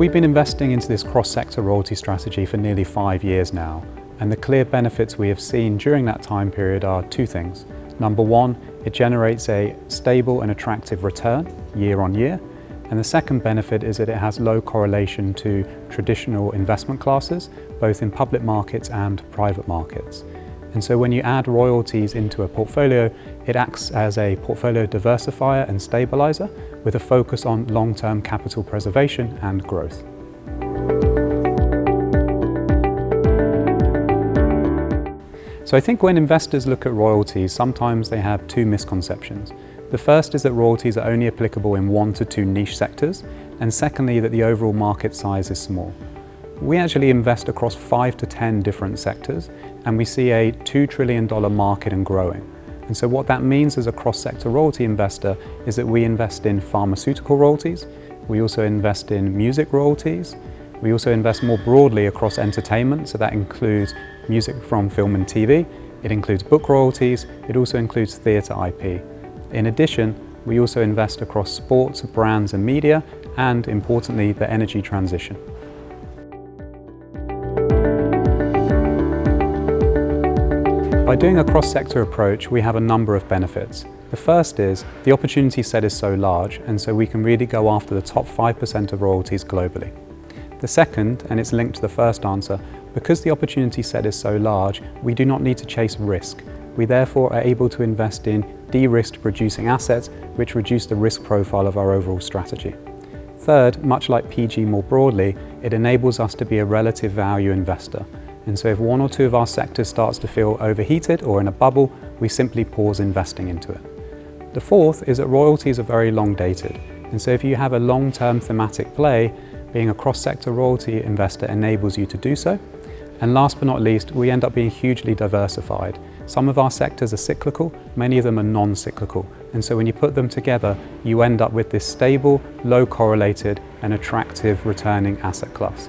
we've been investing into this cross-sector royalty strategy for nearly 5 years now, and the clear benefits we have seen during that time period are two things. Number one, it generates a stable and attractive return year on year. And the second benefit is that it has low correlation to traditional investment classes, both in public markets and private markets. And so when you add royalties into a portfolio, it acts as a portfolio diversifier and stabilizer with a focus on long-term capital preservation and growth. So I think when investors look at royalties, sometimes they have two misconceptions. The first is that royalties are only applicable in 1 to 2 niche sectors, and secondly, that the overall market size is small. We actually invest across 5 to 10 different sectors, and we see a $2 trillion market and growing. And so what that means as a cross-sector royalty investor is that we invest in pharmaceutical royalties, we also invest in music royalties, we also invest more broadly across entertainment, so that includes music from film and TV, it includes book royalties, it also includes theatre IP. In addition, we also invest across sports, brands and media, and importantly, the energy transition. By doing a cross-sector approach, we have a number of benefits. The first is the opportunity set is so large, and so we can really go after the top 5% of royalties globally. The second, and it's linked to the first answer, because the opportunity set is so large, we do not need to chase risk. We therefore are able to invest in de-risked producing assets, which reduce the risk profile of our overall strategy. Third, much like PG more broadly, it enables us to be a relative value investor. And so if 1 or 2 of our sectors starts to feel overheated or in a bubble, we simply pause investing into it. The fourth is that royalties are very long dated. And so if you have a long-term thematic play, being a cross-sector royalty investor enables you to do so. And last but not least, we end up being hugely diversified. Some of our sectors are cyclical, many of them are non-cyclical. And so when you put them together, you end up with this stable, low correlated and attractive returning asset class.